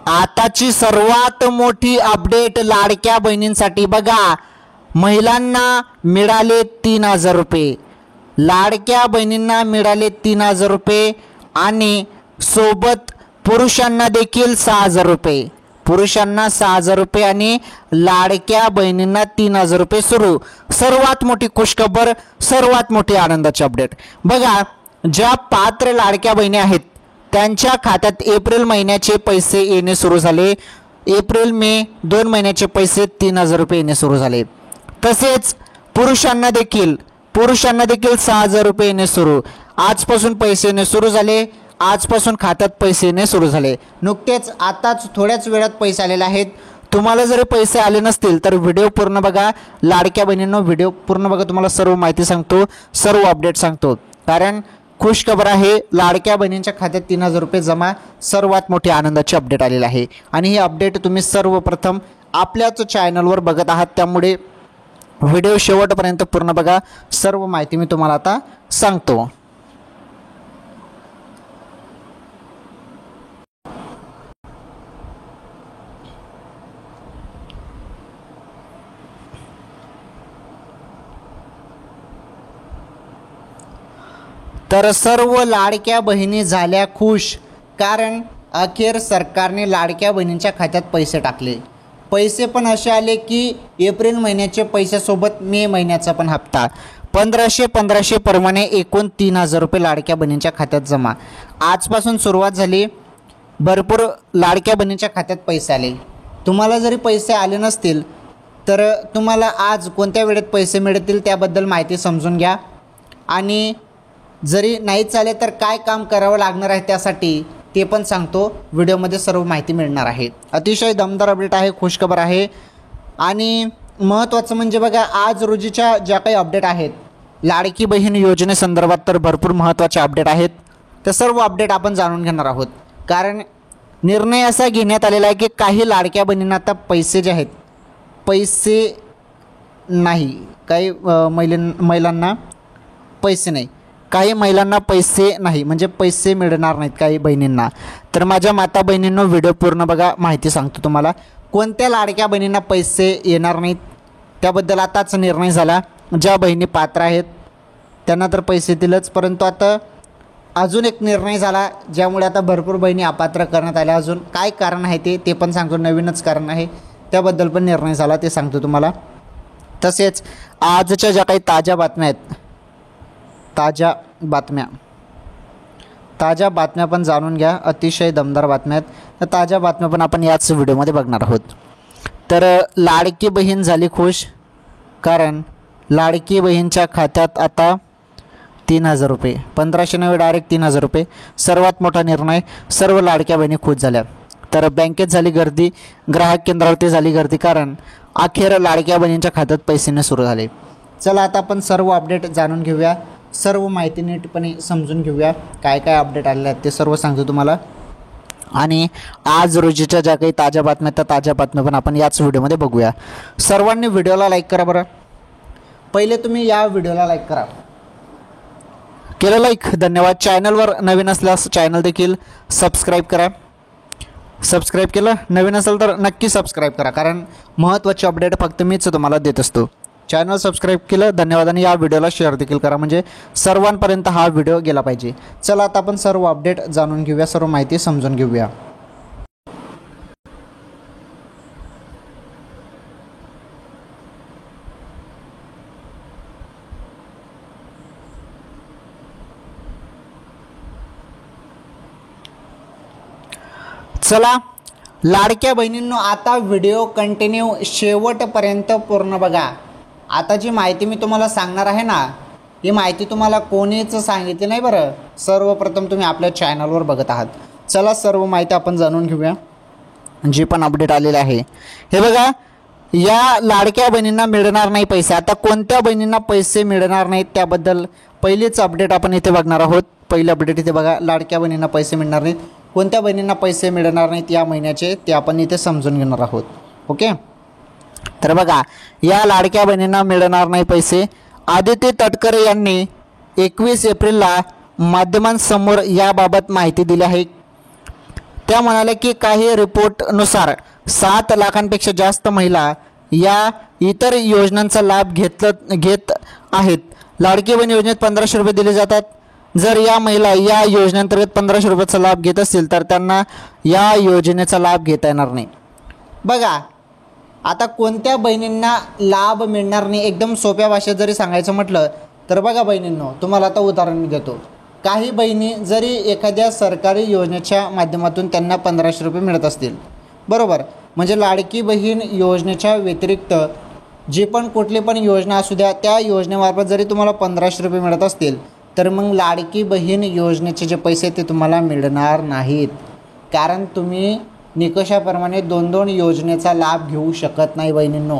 आताची सर्वात मोठी अपडेट लाडक्या बहिणींसाठी बघा. महिलांना मिळाले 3,000 रुपये, लाडक्या बहिणींना मिळाले 3,000 रुपये आणि सोबत पुरुषांना देखील 6,000 रुपये. पुरुषांना 6,000 रुपये आणि लाडक्या बहिणींना 3,000 रुपये सुरू. सर्वात मोठी खुशखबर, सर्वात मोठी आनंदाची अपडेट बघा. ज्या पात्र लाडक्या बहिणी आहेत त्यांच्या खात्यात एप्रिल महिन्याचे पैसे येणे सुरू झाले. एप्रिल मे 2 महिन्याचे पैसे 3,000 रुपये येणे सुरू झाले. तसेच पुरुषांना देखील 6,000 रुपये येणे सुरू. आजपासून पैसे येणे सुरू झाले. आजपासून खात्यात पैसे येणे सुरू झाले. नुकतेच आताच थोड्याच वेळात पैसे आलेले आहेत. तुम्हाला जरी पैसे आले नसतील तर व्हिडिओ पूर्ण बघा. लाडक्या बहिणींनो व्हिडिओ पूर्ण बघा. तुम्हाला सर्व माहिती सांगतो, सर्व अपडेट सांगतो. कारण खुश खबर आहे, लाडक्या बहिणींच्या खात्यात 3,000 रुपये जमा. सर्वात मोठी आनंदाची अपडेट आलेली आहे आणि ही अपडेट तुम्ही सर्वप्रथम आपल्याच चॅनलवर बघत आहात. त्यामुळे व्हिडिओ शेवटपर्यंत पूर्ण बघा. सर्व माहिती मी तुम्हाला आता सांगतो. तर सर्व लाडक्या बहिणी झाल्या खुश, कारण अखेर सरकारने लाडक्या बहिणींच्या खात्यात पैसे टाकले. पैसे पण असे आले की एप्रिल महिन्याचे पैशासोबत मे महिन्याचा पण हप्ता 1,500 प्रमाणे एकूण 3,000 रुपये लाडक्या बहिणींच्या खात्यात जमा. आजपासून सुरुवात झाली. भरपूर लाडक्या बहिणींच्या खात्यात पैसे आले. तुम्हाला जरी पैसे आले नसतील तर तुम्हाला आज कोणत्या वेळेत पैसे मिळतील त्याबद्दल माहिती समजून घ्या. आणि जरी नाही चाले तर काय काम करावं लागणार आहे त्यासाठी ते पण सांगतो. व्हिडिओमध्ये सर्व माहिती मिळणार आहे. अतिशय दमदार अपडेट आहे, खुशखबर आहे. आणि महत्त्वाचं म्हणजे बघा, आज रोजीच्या ज्या काही अपडेट आहेत लाडकी बहीण योजनेसंदर्भात तर भरपूर महत्त्वाचे अपडेट आहेत. ते सर्व अपडेट आपण जाणून घेणार आहोत. कारण निर्णय असा घेण्यात आलेला आहे की काही लाडक्या बहिणींना आता पैसे जे आहेत पैसे नाही, काही महिलांना पैसे नाही, काही महिलांना पैसे नाही म्हणजे पैसे मिळणार नाहीत काही बहिणींना. तर माझ्या माता बहिणींनो व्हिडिओ पूर्ण बघा, माहिती सांगतो तुम्हाला. कोणत्या लाडक्या बहिणींना पैसे येणार नाहीत त्याबद्दल आताच निर्णय झाला. ज्या बहिणी पात्र आहेत त्यांना तर पैसे दिलंच, परंतु आता अजून एक निर्णय झाला ज्यामुळे आता भरपूर बहिणी अपात्र करण्यात आल्या. अजून काय कारण आहे ते पण सांगतो. नवीनच कारण आहे, त्याबद्दल पण निर्णय झाला ते सांगतो तुम्हाला. तसेच आजच्या ज्या काही ताज्या बातम्या आहेत, ताज्या बातम्या पण जाणून घ्या. अतिशय दमदार बातम्या आहेत. तर ताज्या बातम्या पण आपण याच व्हिडिओमध्ये बघणार आहोत. तर लाडकी बहीण झाली खुश, कारण लाडकी बहीणच्या खात्यात आता 3,000 रुपये, 1,500 नव्हे डायरेक्ट 3,000 रुपये. सर्वात मोठा निर्णय. सर्व लाडक्या बहिणी खुश झाल्या. तर बँकेत झाली गर्दी, ग्राहक केंद्रावरती झाली गर्दी, कारण अखेर लाडक्या बहिणींच्या खात्यात पैसे सुरू झाले. चला आता आपण सर्व अपडेट जाणून घेऊया. सर्व माहिती नीटपणे समजून घेऊया. काय काय अपडेट आलेले आहेत ते सर्व सांगतो तुम्हाला. आणि आज रोजीच्या ज्या काही ताज्या बातम्या त्या ताज्या बातम्या पण आपण याच व्हिडिओमध्ये बघूया. सर्वांनी व्हिडिओला लाईक करा बरं. पहिले तुम्ही या व्हिडिओला लाईक करा. केलं लाईक, धन्यवाद. चॅनलवर नवीन असल्यास चॅनल देखील सबस्क्राईब करा. सबस्क्राईब केलं, नवीन असेल तर नक्की सबस्क्राईब करा, कारण महत्त्वाचे अपडेट फक्त मीच तुम्हाला देत असतो. चॅनल सबस्क्राईब केलं, धन्यवाद. आणि या व्हिडिओला शेअर देखील करा, म्हणजे सर्वांपर्यंत हा व्हिडिओ गेला पाहिजे. चला आता आपण सर्व अपडेट जाणून घेऊया, सर्व माहिती समजून घेऊया. चला लाडक्या बहिणींनो, आता व्हिडिओ कंटिन्यू शेवटपर्यंत पूर्ण बघा. आता जी माहिती मी तुम्हाला सांगणार आहे ना, ही माहिती तुम्हाला कोणीच सांगितली नाही बरं. सर्वप्रथम तुम्ही आपल्या चॅनलवर बघत आहात. चला सर्व माहिती आपण जाणून घेऊया, जी पण अपडेट आलेली आहे. हे बघा, या लाडक्या बहिणींना मिळणार नाही पैसे. आता कोणत्या बहिणींना पैसे मिळणार नाहीत त्याबद्दल पहिलीच अपडेट आपण इथे बघणार आहोत. पहिली अपडेट इथे बघा, लाडक्या बहिणींना पैसे मिळणार नाहीत. कोणत्या बहिणींना पैसे मिळणार नाहीत या महिन्याचे ते आपण इथे समजून घेणार आहोत. ओके, तर बघा, या लाडक्या बहिणींना मिळणार नाही पैसे. आदिती तटकरे यांनी 21 एप्रिलला माध्यमांसमोर याबाबत माहिती दिली आहे. त्या म्हणाल्या की काही रिपोर्टनुसार 7 लाखांपेक्षा जास्त महिला या इतर योजनांचा लाभ घेत आहेत. लाडकी बहीण योजनेत 1500 रुपये दिले जातात. जर या महिला या योजनेअंतर्गत 1500 रुपयाचा लाभ घेत असतील तर त्यांना या योजनेचा लाभ घेता येणार नाही. बघा आता कोणत्या बहिणींना लाभ मिळणार नाही, एकदम सोप्या भाषेत जरी सांगायचं म्हटलं तर बघा बहिणींनो, तुम्हाला आता उदाहरण मी देतो. काही बहिणी जरी एखाद्या सरकारी योजनेच्या माध्यमातून त्यांना 1500 रुपये मिळत असतील, बरोबर, म्हणजे लाडकी बहीण योजनेच्या व्यतिरिक्त जी पण कुठली पण योजना असू द्या, त्या योजनेमार्फत जरी तुम्हाला 1500 रुपये मिळत असतील तर मग लाडकी बहीण योजनेचे जे पैसे ते तुम्हाला मिळणार नाहीत. कारण तुम्ही निकषाप्रमाणे 2 योजनेचा लाभ घेऊ शकत नाही बहिणींनो,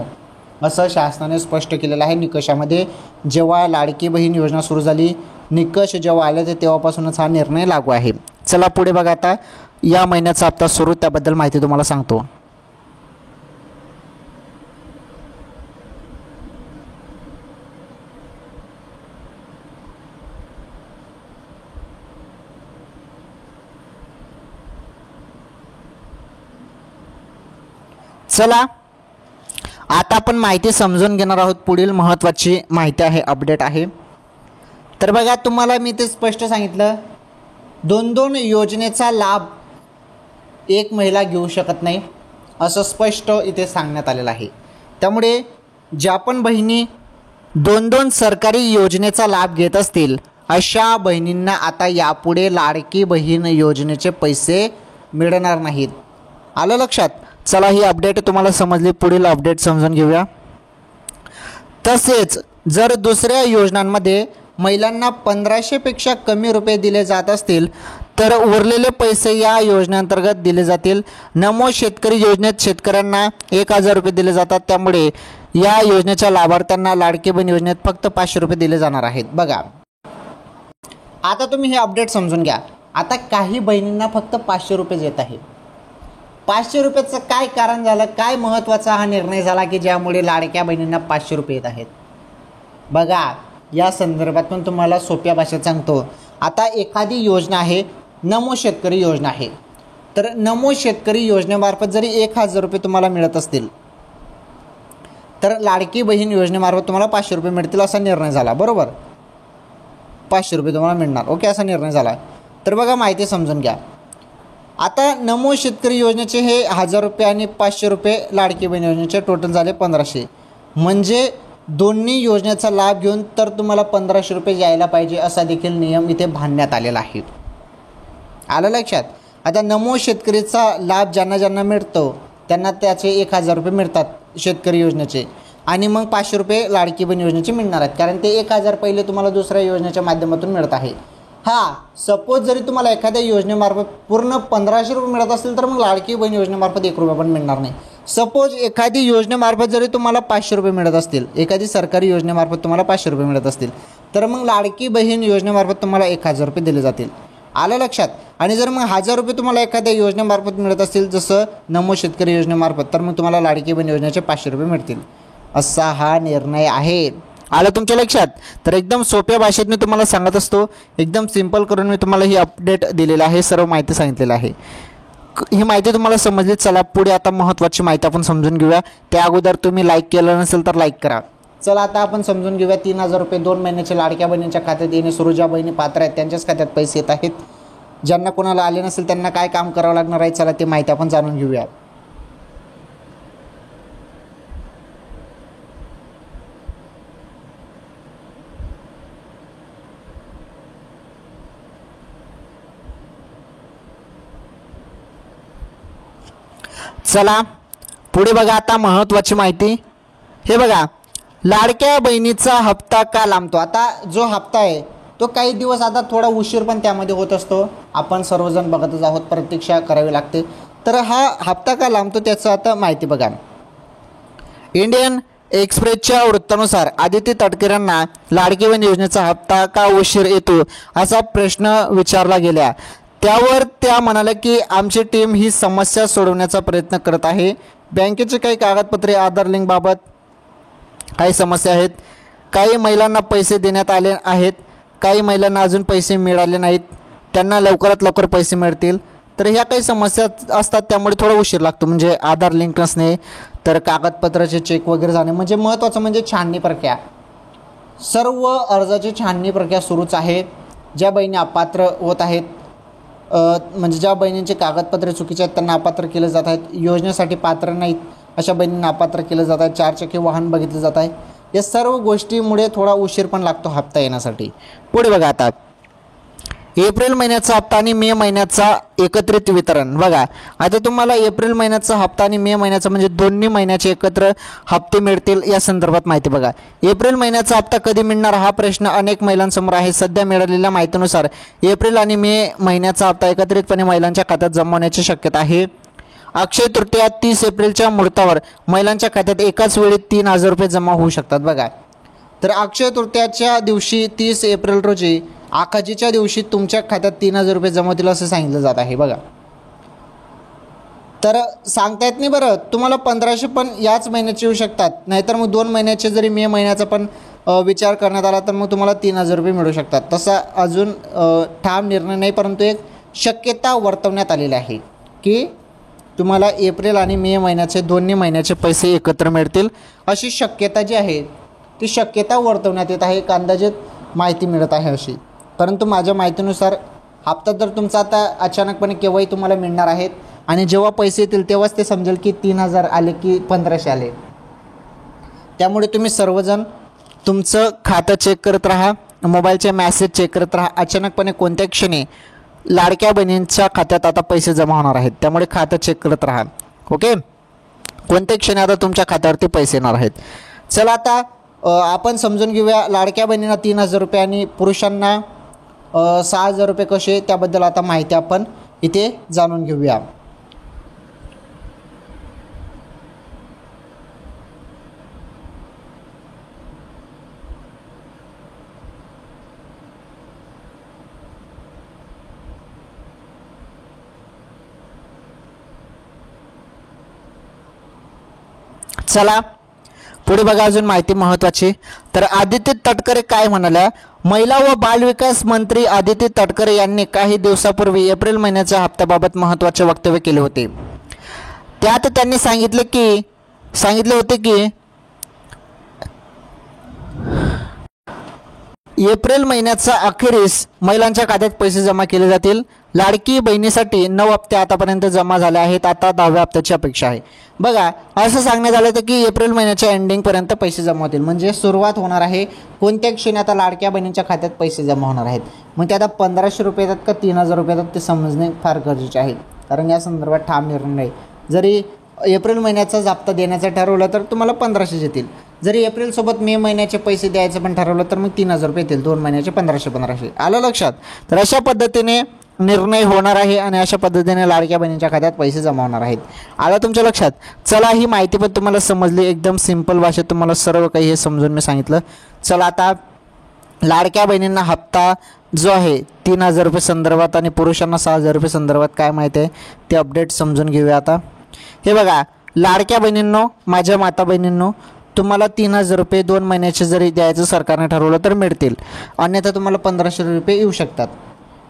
असं शासनाने स्पष्ट केलेलं आहे निकषामध्ये. जेव्हा लाडकी बहीण योजना सुरू झाली, निकष जेव्हा आले ते तेव्हापासूनच हा निर्णय लागू आहे. चला पुढे बघा, आता या महिन्याचा हप्ता सुरू त्याबद्दल माहिती तुम्हाला सांगतो. चला आता आपण माहिती समजून घेणार आहोत. पुढील महत्त्वाची माहिती आहे, अपडेट आहे. तर बघा तुम्हाला मी ते स्पष्ट सांगितलं, 2 योजनेचा लाभ एक महिला घेऊ शकत नाही असं स्पष्ट इथे सांगण्यात आलेलं आहे. त्यामुळे ज्या पण बहिणी 2 सरकारी योजनेचा लाभ घेत असतील अशा बहिणींना आता यापुढे लाडकी बहीण योजनेचे पैसे मिळणार नाहीत. आलं लक्षात? चला ही अपडेट तुम्हाला समजली, पुढील अपडेट समजून घेऊया. तसेच जर दुसऱ्या योजनांमध्ये महिलांना 1500पेक्षा कमी रुपये दिले जात असतील तर उरलेले पैसे या योजनेअंतर्गत दिले जातील. नमो शेतकरी योजनेत शेतकऱ्यांना 1000 रुपये दिले जातात. त्यामुळे या योजनेच्या लाभार्थ्यांना लाडकी बहीण योजनेत फक्त 500 रुपये दिले जाणार आहेत. बघा आता तुम्ही हे अपडेट समजून घ्या. आता काही बहिणींना फक्त 500 रुपये येत आहे. 500 रुपयाचं काय कारण झालं, काय महत्त्वाचा हा निर्णय झाला की ज्यामुळे लाडक्या बहिणींना 500 रुपये येत आहेत? बघा या संदर्भात पण तुम्हाला सोप्या भाषेत सांगतो. आता एखादी योजना आहे, नमो शेतकरी योजना आहे, तर नमो शेतकरी योजनेमार्फत जरी 1000 रुपये तुम्हाला मिळत असतील तर लाडकी बहीण योजनेमार्फत तुम्हाला 500 रुपये मिळतील असा निर्णय झाला, बरोबर. 500 रुपये तुम्हाला मिळणार, ओके, असा निर्णय झाला. तर बघा माहिती समजून घ्या. आता नमो शेतकरी योजनेचे हे 1000 रुपये आणि 500 रुपये लाडकी बहीण योजनेचे टोटल झाले 1500. म्हणजे दोन्ही योजनेचा लाभ घेऊन तर तुम्हाला 1500 रुपये यायला पाहिजे असा देखील नियम इथे बांधण्यात आलेला आहे. आलं लक्षात? आता नमो शेतकरीचा लाभ ज्यांना ज्यांना मिळतो त्यांना त्याचे 1000 रुपये मिळतात शेतकरी योजनेचे, आणि मग 500 रुपये लाडकी बहीण योजनेचे मिळणार आहेत, कारण ते 1000 पहिले तुम्हाला दुसऱ्या योजनेच्या माध्यमातून मिळत आहे. हां, सपोज जरी तुम्हाला एखाद्या योजनेमार्फत पूर्ण 1500 रुपये मिळत असतील तर मग लाडकी बहीण योजनेमार्फत 1 रुपया पण मिळणार नाही. सपोज एखादी योजनेमार्फत जरी तुम्हाला 500 रुपये मिळत असतील, एखादी सरकारी योजनेमार्फत तुम्हाला 500 रुपये मिळत असतील तर मग लाडकी बहीण योजनेमार्फत तुम्हाला 1000 रुपये दिले जातील. आलं लक्षात? आणि जर मग 1000 रुपये तुम्हाला एखाद्या योजनेमार्फत मिळत असतील जसं नमो शेतकरी योजनेमार्फत, तर मग तुम्हाला लाडकी बहीण योजनेचे 500 रुपये मिळतील. असा हा निर्णय आहे. आलं तुमच्या लक्षात? तर एकदम सोप्या भाषेत मी तुम्हाला सांगत असतो, एकदम सिंपल करून मी तुम्हाला ही अपडेट दिलेलं आहे, सर्व माहिती सांगितलेलं आहे. ही माहिती तुम्हाला समजली. चला पुढे आता महत्त्वाची माहिती आपण समजून घेऊया. त्या अगोदर तुम्ही लाईक केलं नसेल तर लाईक करा. चला आता आपण समजून घेऊया. 3000 रुपये 2 महिन्याचे लाडक्या बहिणींच्या खात्यात येणे सुरू, ज्या बहिणी पात्र आहेत त्यांच्याच खात्यात पैसे येत आहेत. ज्यांना कोणाला आले नसेल त्यांना काय काम करावं लागणार आहे, चला ते माहिती आपण जाणून घेऊया. चला पुढे बघा आता महत्त्वाची माहिती. हे बघा, लाडक्या बहिणीचा हप्ता का लांबतो. आता जो हप्ता आहे तो काही दिवस आता थोडा उशीर पण त्यामध्ये होत असतो, आपण सर्वजण बघतच आहोत, प्रतीक्षा करावी लागते. तर हा हप्ता का लांबतो त्याचं आता माहिती बघा. इंडियन एक्सप्रेसच्या वृत्तानुसार आदिती तटकरेंना लाडकी बहीण योजनेचा हप्ता का उशीर येतो असा प्रश्न विचारला गेला. त्यावर त्या म्हणाल्या की आमची टीम ही समस्या सोडवण्याचा प्रयत्न करत आहे. बँकेचे काही कागदपत्रे, आधार लिंकबाबत काही समस्या आहेत. काही महिलांना पैसे देण्यात आले आहेत, काही महिलांना अजून पैसे मिळाले नाहीत. त्यांना लवकरात लवकर पैसे मिळतील. तर ह्या काही समस्या असतात, त्यामुळे थोडा उशीर लागतो. म्हणजे आधार लिंक नसणे, तर कागदपत्राचे चेक वगैरे जाणे, म्हणजे महत्त्वाचं म्हणजे छाननी प्रक्रिया. सर्व अर्जाची छाननी प्रक्रिया सुरूच आहे. ज्या बहिणी अपात्र होत आहेत, म्हणजे ज्या बहिणींचे कागदपत्रे चुकीचे आहेत त्यांना अपात्र केले जात आहेत, योजनेसाठी पात्र नाहीत अशा बहिणींना अपात्र केलं जात आहे, 4 चाकी वाहन बघितलं जात आहे. या सर्व गोष्टीमुळे थोडा उशीर पण लागतो हप्ता येण्यासाठी. पुढे बघा आता एप्रिल महिन्याचा हप्ता आणि मे महिन्याचा एकत्रित वितरण. बघा आता तुम्हाला एप्रिल महिन्याचा हप्ता आणि मे महिन्याचा म्हणजे दोन्ही महिन्याचे एकत्र हप्ते मिळतील या संदर्भात माहिती बघा. एप्रिल महिन्याचा हप्ता कधी मिळणार हा प्रश्न अनेक महिलांसमोर आहे. सध्या मिळालेल्या माहितीनुसार एप्रिल आणि मे महिन्याचा हप्ता एकत्रितपणे महिलांच्या खात्यात जमा होण्याची शक्यता आहे. अक्षय तृतीया 30 एप्रिलच्या मुहूर्तावर महिलांच्या खात्यात एकाच वेळी 3,000 रुपये जमा होऊ शकतात. बघा तर अक्षय तृतीयाच्या दिवशी 30 एप्रिल रोजी आखाजीच्या दिवशी तुमच्या खात्यात 3,000 रुपये जमा होतील असं सांगितलं जात आहे. बघा तर सांगता येत नाही बरं, तुम्हाला 1,500 पण याच महिन्याचे येऊ शकतात, नाहीतर मग 2 महिन्याचे जरी मे महिन्याचा पण विचार करण्यात आला तर मग तुम्हाला 3,000 रुपये मिळू शकतात. तसा अजून ठाम निर्णय नाही, परंतु एक शक्यता वर्तवण्यात आलेली आहे की तुम्हाला एप्रिल आणि मे महिन्याचे दोन्ही महिन्याचे पैसे एकत्र मिळतील अशी शक्यता जी आहे ती शक्यता वर्तवण्यात येत आहे. एक अंदाजित माहिती मिळत आहे अशी. परंतु माझ्या माहितीनुसार हप्ता तर तुमचा आता अचानकपणे केव्हाही तुम्हाला मिळणार आहेत आणि जेव्हा पैसे येतील तेव्हाच ते समजेल की 3,000 आले की 1,500 आले. त्यामुळे तुम्ही सर्वजण तुमचं खातं चेक करत राहा, मोबाईलचे मॅसेज चेक करत राहा. अचानकपणे कोणत्या क्षणी लाडक्या बहिणींच्या खात्यात आता पैसे जमा होणार आहेत, त्यामुळे खातं चेक करत राहा. ओके, कोणत्या क्षणी आता तुमच्या खात्यावरती पैसे येणार आहेत. चला आता आपण समजून घेऊया लाडक्या बहिणींना 3,000 रुपये आणि पुरुषांना 6,000 रुपये कसे, त्याबद्दल आता माहिती आपण इथे जाणून घेऊया. चला पुढे बघा अजून माहिती महत्त्वाची. तर आदिती तटकरे काय म्हणाल्या, महिला व बालविकास मंत्री आदिती तटकरे यांनी काही दिवसापूर्वी एप्रिल महिन्याच्या हप्त्याबाबत महत्त्वाचे वक्तव्य केले होते. त्यात त्यांनी सांगितले होते की एप्रिल महिन्याच्या अखेरीस महिलांच्या खात्यात पैसे जमा केले जातील. लाडकी बहिणीसाठी 9 हप्ते आतापर्यंत जमा झाले आहेत, आता 10व्या हप्त्याची अपेक्षा आहे. बघा असं सांगण्यात आलं होतं की एप्रिल महिन्याच्या एंडिंगपर्यंत पैसे जमा होतील, म्हणजे सुरुवात होणार आहे. कोणत्या क्षणी आता लाडक्या बहिणींच्या खात्यात पैसे जमा होणार आहेत, मग ते आता 1,500 रुपये येतात का 3,000 रुपये येतात ते समजणे फार गरजेचे आहे, कारण या संदर्भात ठाम निर्णय नाही. जरी एप्रिल महिन्याचाच हप्ता द्यायचं ठरवलं तर तुम्हाला 1,500 येतील. जरी एप्रिलसोबत मे महिन्याचे पैसे द्यायचं पण ठरवलं तर मग 3,000 रुपये येतील. 2 महिन्याचे 1,500. आलं लक्षात. तर अशा पद्धतीने निर्णय होणार आहे आणि अशा पद्धतीने लाडक्या बहिणींच्या खात्यात पैसे जमा होणार आहेत. आलं तुमच्या लक्षात. चला ही माहिती पण तुम्हाला समजली, एकदम सिंपल भाषेत तुम्हाला सर्व काही हे समजून मी सांगितलं. चला आता लाडक्या बहिणींना हप्ता जो आहे 3,000 रुपये संदर्भात आणि पुरुषांना 6,000 रुपये संदर्भात काय माहिती आहे ते अपडेट समजून घेऊया. आता हे बघा लाडक्या बहिणींनो, माझ्या माता बहिणींनो, तुम्हाला 3,000 रुपये 2 महिन्याचे जरी द्यायचं सरकारने ठरवलं तर मिळतील, अन्यथा तुम्हाला 1,500 रुपये येऊ शकतात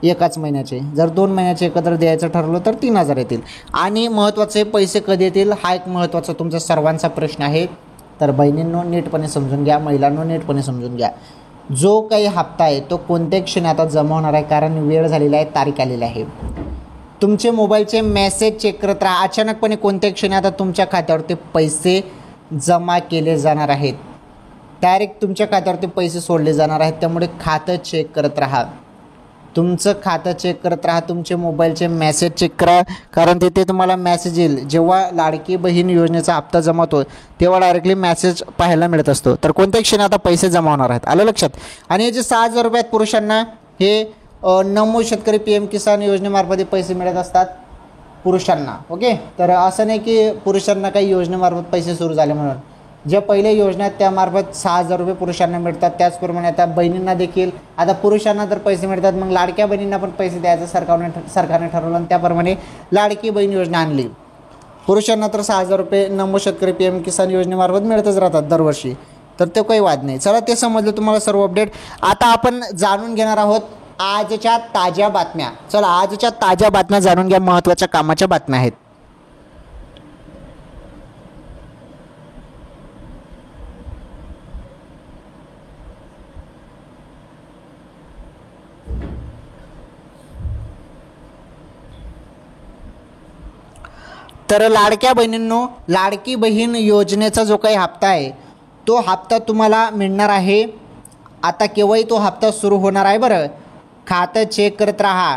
एकाच महिन्याचे. जर 2 महिन्याचे एकत्र द्यायचं ठरवलं तर 3,000 येतील. आणि महत्त्वाचे पैसे कधी येतील हा एक महत्त्वाचा तुमचा सर्वांचा प्रश्न आहे. तर बहिणींनो नीटपणे समजून घ्या, महिलांनो नीटपणे समजून घ्या. जो काही हप्ता आहे तो कोणत्या क्षणी आता जमा होणार आहे, कारण वेळ झालेला आहे, तारीख आलेली आहे. तुमचे मोबाईलचे मेसेज चेक करत राहा. अचानकपणे कोणत्या क्षणी आता तुमच्या खात्यावरती पैसे जमा केले जाणार आहेत, डायरेक्ट तुमच्या खात्यावरती पैसे सोडले जाणार आहेत. त्यामुळे खातं चेक करत राहा, तुमचं खातं चेक करत राहा, तुमचे मोबाईलचे मेसेज चेक करा, कारण तिथे तुम्हाला मेसेज येईल. जेव्हा लाडकी बहीण योजनेचा हप्ता जमा होतो तेव्हा डायरेक्टली मेसेज पाहायला मिळत असतो. तर कोणत्या क्षणी आता पैसे जमा होणार आहेत, आलं लक्षात. आणि हे जे 6,000 रुपये पुरुषांना हे नमो शेतकरी PM किसान योजनेमार्फत पैसे मिळत असतात पुरुषांना. ओके, तर असं नाही की पुरुषांना काही योजनेमार्फत पैसे सुरू झाले म्हणून. ज्या पहिल्या योजना आहेत त्यामार्फत 6,000 रुपये पुरुषांना मिळतात. त्याचप्रमाणे आता बहिणींना देखील आता पुरुषांना तर पैसे मिळतात, मग लाडक्या बहिणींना पण पैसे द्यायचं सरकारने ठरवलं आणि त्याप्रमाणे लाडकी बहीण योजना आणली. पुरुषांना तर 6,000 रुपये नमो शेतकरी PM किसान योजनेमार्फत मिळतच राहतात दरवर्षी, तर ते काही वाद नाही. चला ते समजलं तुम्हाला सर्व अपडेट. आता आपण जाणून घेणार आहोत आजच्या ताज्या बातम्या. चला आजच्या ताज्या बातम्या जाणून घ्या, महत्त्वाच्या कामाच्या बातम्या आहेत. तर लाडक्या बहिणींनो, लाडकी बहीण योजनेचा जो काही हप्ता आहे तो हप्ता तुम्हाला मिळणार आहे. आता केव्हाही तो हप्ता सुरू होणार आहे. बरं, खातं चेक करत राहा,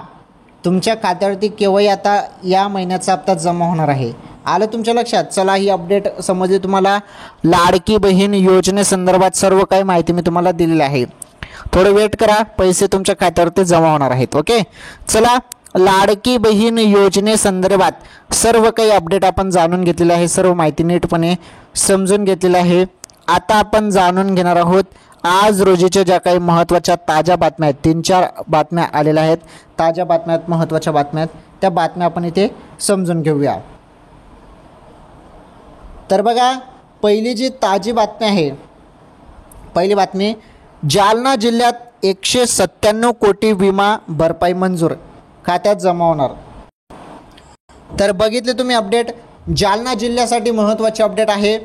तुमच्या खात्यावरती केव्हाही आता या महिन्याचा हप्ता जमा होणार आहे. आलं तुमच्या लक्षात? चला ही अपडेट समजली तुम्हाला. लाडकी बहीण योजनेसंदर्भात सर्व काही माहिती मी तुम्हाला दिलेली आहे. थोडं वेट करा, पैसे तुमच्या खात्यावरती जमा होणार आहेत. ओके, चला लाडकी बहीण योजनेसंदर्भात सर्व काही अपडेट आपण जाणून घेतलेले आहे, सर्व माहिती नीटपणे समजून घेतलेली आहे. आता आपण जाणून घेणार आहोत आज रोजीच्या ज्या काही महत्त्वाच्या ताज्या बातम्या आहेत. 3-4 बातम्या आलेल्या आहेत, ताज्या बातम्या आहेत, महत्त्वाच्या बातम्या आहेत. त्या बातम्या आपण इथे समजून घेऊया. तर बघा, पहिली जी ताजी बातमी आहे, पहिली बातमी, जालना जिल्ह्यात 197 कोटी विमा भरपाई मंजूर, खात्यात जमा होणार. तर बघितले तुम्ही अपडेट, जालना जिल्ह्यासाठी महत्त्वाचे अपडेट आहे.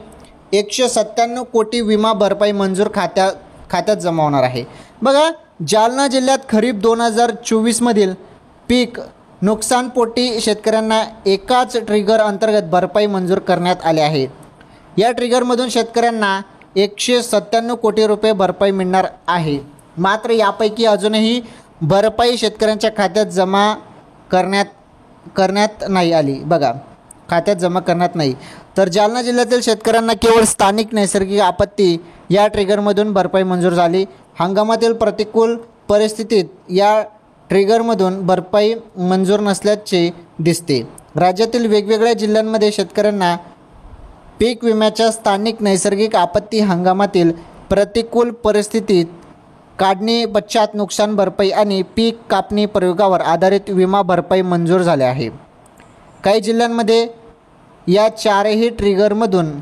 197 कोटी विमा भरपाई मंजूर खात्यात जमा होणार आहे. बघा, जालना जिल्ह्यात खरीप 2024 मधील पीक नुकसानपोटी शेतकऱ्यांना एकाच ट्रिगर अंतर्गत भरपाई मंजूर करण्यात आले आहे. या ट्रिगरमधून शेतकऱ्यांना 197 कोटी रुपये भरपाई मिळणार आहे. मात्र यापैकी अजूनही भरपाई शेतकऱ्यांच्या खात्यात जमा करण्यात नाही आली. बघा, खात्यात जमा करण्यात नाही. तर जालना जिल्ह्यातील शेतकऱ्यांना केवळ स्थानिक नैसर्गिक आपत्ती या ट्रिगरमधून भरपाई मंजूर झाली. हंगामातील प्रतिकूल परिस्थितीत या ट्रिगरमधून भरपाई मंजूर नसल्याचे दिसते. राज्यातील वेगवेगळ्या जिल्ह्यांमध्ये शेतकऱ्यांना पीक विम्याच्या स्थानिक नैसर्गिक आपत्ती हंगामातील प्रतिकूल परिस्थितीत काढणी पश्चात नुकसान भरपाई आणि पीक कापणी प्रयोगावर आधारित विमा भरपाई मंजूर झाले आहे. काही जिल्ह्यांमध्ये या चारही ट्रिगरमधून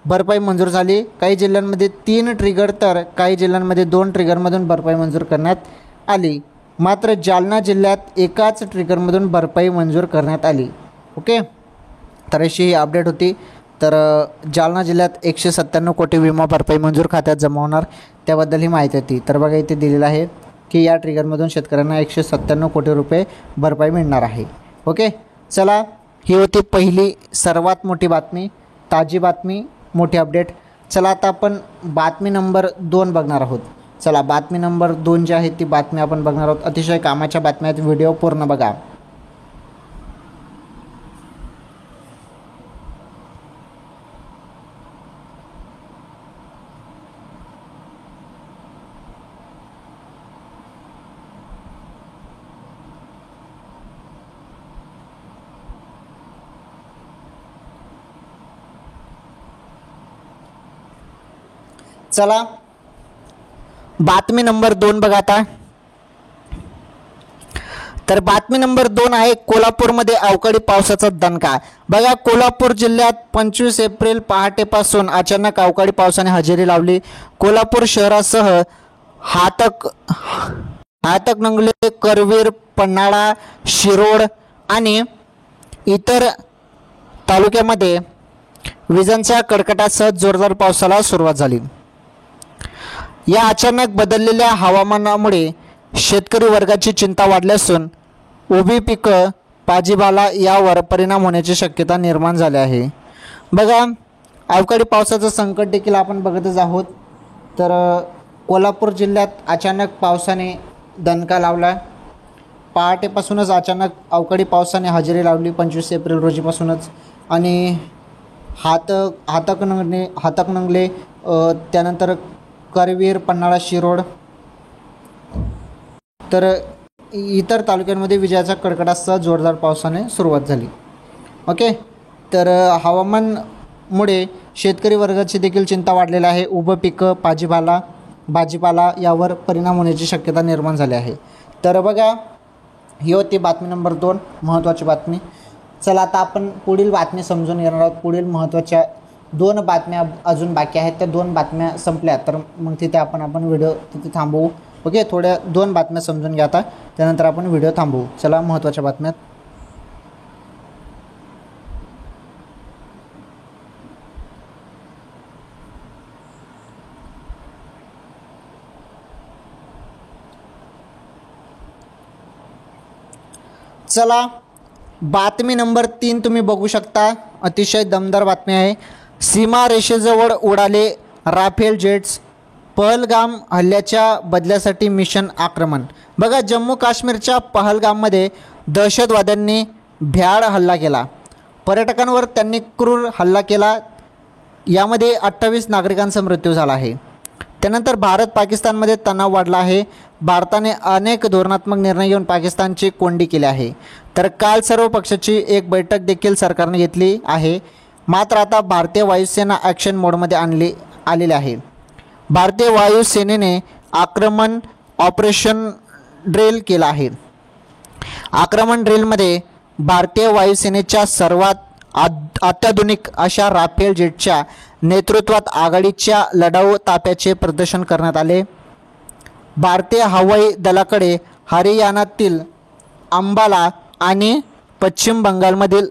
भरपाई मंजूर झाली. काही जिल्ह्यांमध्ये 3 ट्रिगर तर काही जिल्ह्यांमध्ये 2 ट्रिगरमधून भरपाई मंजूर करण्यात आली. मात्र जालना जिल्ह्यात एकाच ट्रिगरमधून भरपाई मंजूर करण्यात आली. ओके, तर अशी ही अपडेट होती. तर जालना जिल्ह्यात 197 कोटी विमा भरपाई मंजूर खात्यात जमा होणार, त्याबद्दल ही माहिती होती. तर बघा, इथे दिलेलं आहे की या ट्रिगरमधून शेतकऱ्यांना 197 कोटी रुपये भरपाई मिळणार आहे. ओके, चला ही होती पहिली सर्वात मोठी बातमी, ताजी बातमी, मोठी अपडेट. चला आता आपण बातमी नंबर 2 बघणार आहोत. चला बातमी नंबर 2 जी आहे ती बातमी आपण बघणार आहोत. अतिशय कामाच्या बातम्या आहेत, व्हिडिओ पूर्ण बघा. चला बातमी नंबर 2 बघा आता. तर बातमी नंबर 2 आहे कोल्हापूरमध्ये अवकाळी पावसाचा दणका. बघा, कोल्हापूर जिल्ह्यात 25 एप्रिल पहाटेपासून अचानक अवकाळी पावसाने हजेरी लावली. कोल्हापूर शहरासह हातकणंगले, करवीर, पन्हाळा, शिरोळ आणि इतर तालुक्यामध्ये विजांच्या कडकडाटासह जोरदार पावसाला सुरुवात झाली. या अचानक बदललेल्या हवामानामुळे शेतकरी वर्गाची चिंता वाढली असून उभी पिकं, भाजीपाला यावर परिणाम होण्याची शक्यता निर्माण झाली आहे. बघा, अवकाळी पावसाचं संकट देखील आपण बघतच आहोत. तर कोल्हापूर जिल्ह्यात अचानक पावसाने दणका लावला. पहाटेपासूनच अचानक अवकाळी पावसाने हजेरी लावली 25 एप्रिल रोजीपासूनच. आणि हातकणंगले, त्यानंतर करवीर, पन्हाळा, शिरोळ तर इतर तालुक्यांमध्ये विजांच्या कडकडाटासह जोरदार पावसाने सुरुवात झाली. ओके, तर हवामानामुळे शेतकरी वर्गाची देखील चिंता वाढलेली आहे. उभं पिकं, भाजीपाला यावर परिणाम होण्याची शक्यता निर्माण झाली आहे. तर बघा, ही होती बातमी नंबर 2, महत्त्वाची बातमी. चला आता आपण पुढील बातमी समजून घेणार आहोत. पुढील महत्त्वाच्या 2 बातम्या अजून बाकी आहेत. त्या 2 बातम्या संपल्या तर मग तिथे आपण व्हिडिओ तिथे थांबवू. ओके, थोड्या 2 बातम्या समजून घ्या आता, त्यानंतर आपण व्हिडिओ थांबवू. चला महत्त्वाच्या बातम्यात. चला, बातमी नंबर 3 तुम्ही बघू शकता. अतिशय दमदार बातमी आहे. सीमारेषेजवळ उडाले राफेल जेट्स, पहलगाम हल्ल्याच्या बदल्यासाठी मिशन आक्रमण. बघा, जम्मू काश्मीरच्या पहलगाममध्ये दहशतवाद्यांनी भ्याड हल्ला केला. पर्यटकांवर त्यांनी क्रूर हल्ला केला. यामध्ये 28 नागरिकांचा मृत्यू झाला आहे. त्यानंतर भारत पाकिस्तानमध्ये तणाव वाढला आहे. भारताने अनेक धोरणात्मक निर्णय घेऊन पाकिस्तानची कोंडी केली आहे. तर काल सर्व पक्षाची एक बैठक देखील सरकारने घेतली आहे. मात्र आता भारतीय वायुसेना ॲक्शन मोडमध्ये आलेली आहे. भारतीय वायुसेनेने आक्रमण ऑपरेशन ड्रिल केलं आहे. आक्रमण ड्रिलमध्ये भारतीय वायुसेनेच्या सर्वात अत्याधुनिक अशा राफेल जेटच्या नेतृत्वात आघाडीच्या लढाऊ ताफ्याचे प्रदर्शन करण्यात आले. भारतीय हवाई दलाकडे हरियाणातील अंबाला आणि पश्चिम बंगालमधील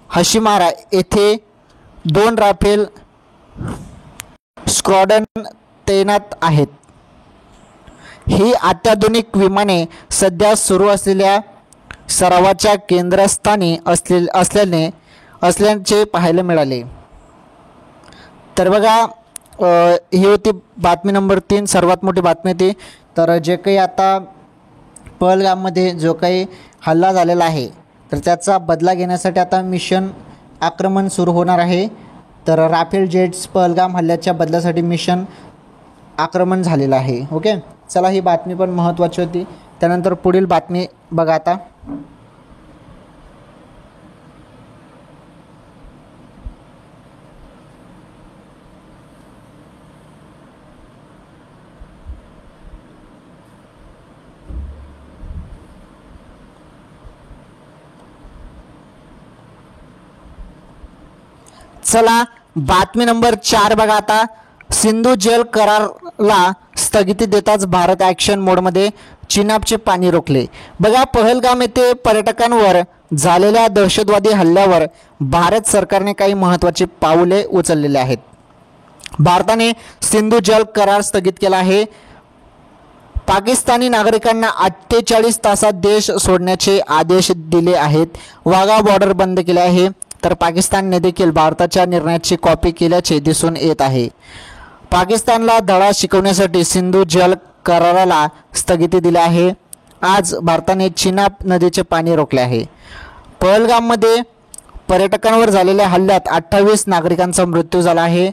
हशिमारा येथे 2 राफेल स्क्वॉड्रन तैनात आहेत. ही अत्याधुनिक विमाने सध्या सुरू असलेल्या सरावाच्या केंद्रस्थानी असल्याचे पाहायला मिळाले. तर बघा, ही होती बातमी नंबर 3, सर्वात मोठी बातमी ती. तर जे काही आता पहलगाममध्ये जो काही हल्ला झालेला आहे तर त्याचा बदला घेण्यासाठी आता मिशन आक्रमण सुरू होणार आहे. तर राफेल जेट्स पहलगाम हल्ल्याच्या बदल्यासाठी मिशन आक्रमण झालेलं आहे. ओके, चला, ही बातमी पण महत्त्वाची होती. त्यानंतर पुढील बातमी बघा आता. चला, बातमी नंबर 4 बघा आता. सिंधू जल कराराला स्थगिती देताच भारत ॲक्शन मोडमध्ये, चिनाबचे पाणी रोखले. बघा, पहलगाम येथे पर्यटकांवर झालेल्या दहशतवादी हल्ल्यावर भारत सरकारने काही महत्त्वाची पाऊले उचललेली आहेत. भारताने सिंधू जल करार स्थगित केला आहे. पाकिस्तानी नागरिकांना 48 तासात देश सोडण्याचे आदेश दिले आहेत. वाघा बॉर्डर बंद केले आहे. तर पाकिस्तानने देखील भारताच्या निर्णयाची कॉपी केल्याचे दिसून येत आहे. पाकिस्तानला धडा शिकवण्यासाठी सिंधू जल कराराला स्थगिती दिली आहे. आज भारताने चिनाब नदीचे पाणी रोखले आहे. पहलगाममध्ये पर्यटकांवर झालेल्या हल्ल्यात 28 नागरिकांचा मृत्यू झाला आहे.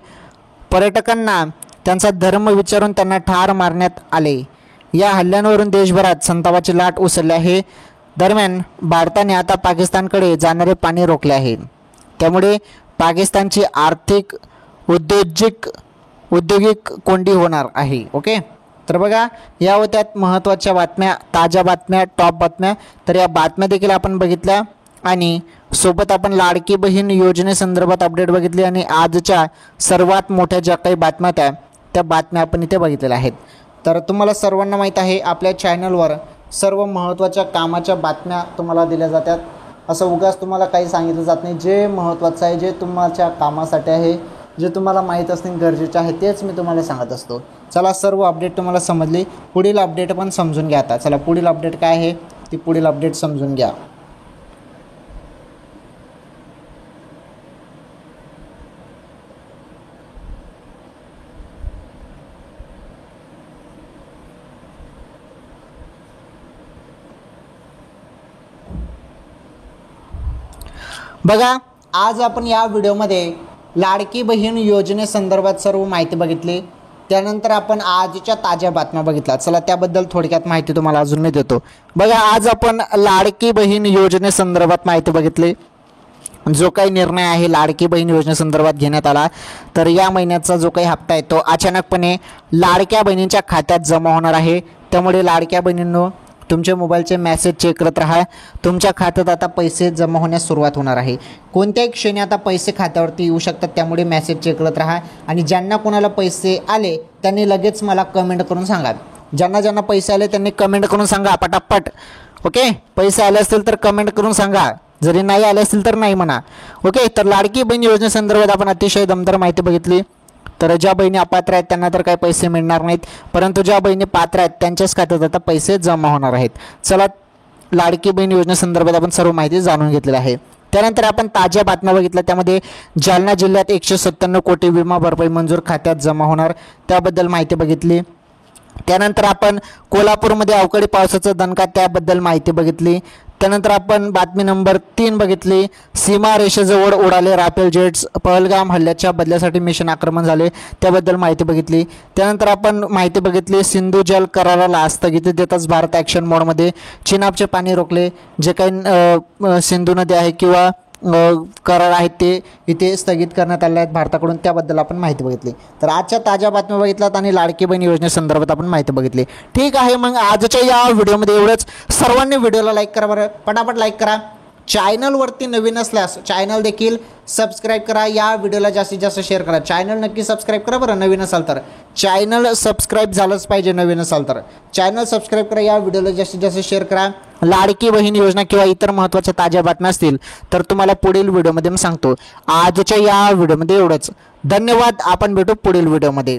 पर्यटकांना त्यांचा धर्म विचारून त्यांना ठार मारण्यात आले. या हल्ल्यांवरून देशभरात संतापाची लाट उसळली आहे. दरम्यान भारताने आता पाकिस्तानकडे जाणारे पाणी रोखले आहे. त्यामुळे पाकिस्तानची आर्थिक औद्योगिक कोंडी होणार आहे. ओके, तर बघा, या होत्यात महत्त्वाच्या बातम्या, ताज्या बातम्या, टॉप बातम्या. तर या बातम्या देखील आपण बघितल्या आणि सोबत आपण लाडकी बहीण योजनेसंदर्भात अपडेट बघितली आणि आजच्या सर्वात मोठ्या ज्या काही बातम्या त्या बातम्या आपण इथे बघितलेल्या आहेत. तर तुम्हाला सर्वांना माहीत आहे, आपल्या चॅनलवर सर्व महत्त्वाच्या कामाच्या बातम्या तुम्हाला दिल्या जातात. असं उगाच तुम्हाला काही सांगितलं जात नाही. जे महत्त्वाचं आहे, जे तुमच्या कामासाठी आहे, जे तुम्हाला माहीत असणे गरजेचे आहे, तेच मी तुम्हाला सांगत असतो. चला, सर्व अपडेट तुम्हाला समजली. पुढील अपडेट पण समजून घ्या आता. चला, पुढील अपडेट काय आहे ती पुढील अपडेट समजून घ्या. बघा, आज आपण या व्हिडिओमध्ये लाडकी बहीण योजनेसंदर्भात सर्व माहिती बघितली. त्यानंतर आपण आजच्या ताज्या बातम्या बघितल्या. चला, त्याबद्दल थोडक्यात माहिती तुम्हाला अजून मी देतो. बघा, आज आपण लाडकी बहीण योजनेसंदर्भात माहिती बघितली. जो काही निर्णय आहे लाडकी बहीण योजनेसंदर्भात घेण्यात आला, तर या महिन्याचा जो काही हप्ता आहे तो अचानकपणे लाडक्या बहिणींच्या खात्यात जमा होणार आहे. त्यामुळे लाडक्या बहिणींनो, तुमच्या मोबाईलचे मेसेज चेक करत राहा. तुमच्या खात्यात आता पैसे जमा होण्यास सुरुवात होणार आहे. कोणत्याही क्षणी आता पैसे खात्यावरती येऊ शकतात, त्यामुळे मेसेज चेक करत राहा. आणि ज्यांना कोणाला पैसे आले त्यांनी लगेच मला कमेंट करून सांगा. ज्यांना पैसे आले त्यांनी कमेंट करून सांगा पटापट. ओके, पैसे आले असतील तर कमेंट करून सांगा, जरी नाही आले असतील तर नाही म्हणा. ओके, तर लाडकी बहीण योजनेसंदर्भात आपण अतिशय दमदार माहिती बघितली. तर ज्या बहिणी अपात्र आहेत त्यांना तर काही पैसे मिळणार नाहीत, परंतु ज्या बहिणी पात्र आहेत त्यांच्याच खात्यात आता पैसे जमा होणार आहेत. चला, लाडकी बहीण योजनेसंदर्भात आपण सर्व माहिती जाणून घेतलेली आहे. त्यानंतर आपण ताज्या बातम्या बघितल्या, त्यामध्ये जालना जिल्ह्यात 197 कोटी विमा भरपाई मंजूर खात्यात जमा होणार, त्याबद्दल माहिती बघितली. त्यानंतर आपण कोल्हापूरमध्ये अवकाळी पावसाचा दणका, त्याबद्दल माहिती बघितली. त्यानंतर आपण बातमी नंबर 3 बघितली, सीमा रेषेजवळ उडाले राफेल जेट्स, पहलगाम हल्ल्याच्या बदल्यासाठी मिशन आक्रमण झाले, त्याबद्दल माहिती बघितली. त्यानंतर आपण माहिती बघितली, सिंधू जल कराराला स्थगिती देताच भारत ॲक्शन मोडमध्ये, चिनाबचे पाणी रोखले, जे काही सिंधू नदी आहे किंवा करार आहेत ते इथे स्थगित करण्यात आले आहेत भारताकडून, त्याबद्दल आपण माहिती बघितली. तर आजच्या ताज्या बातम्या बघितल्यात आणि लाडकी बहीण योजनेसंदर्भात आपण माहिती बघितली. ठीक आहे, मग आजच्या या व्हिडिओमध्ये एवढंच. सर्वांनी व्हिडिओला लाईक करा बरं, पटापट लाईक करा. चॅनलवरती नवीन असल्यास चॅनल देखील सबस्क्राईब करा. या व्हिडिओला जास्तीत जास्त शेअर करा. चॅनल नक्की सबस्क्राईब करा बरं, नवीन असाल तर. चॅनल सबस्क्राईब झालंच पाहिजे नवीन असाल तर. चॅनल सबस्क्राईब करा, या व्हिडिओला जास्तीत जास्त शेअर करा. लाडकी बहीण योजना किंवा इतर महत्त्वाच्या ताज्या बातम्या असतील तर तुम्हाला पुढील व्हिडिओमध्ये मी सांगतो. आजच्या या व्हिडिओमध्ये एवढंच. धन्यवाद. आपण भेटू पुढील व्हिडिओमध्ये.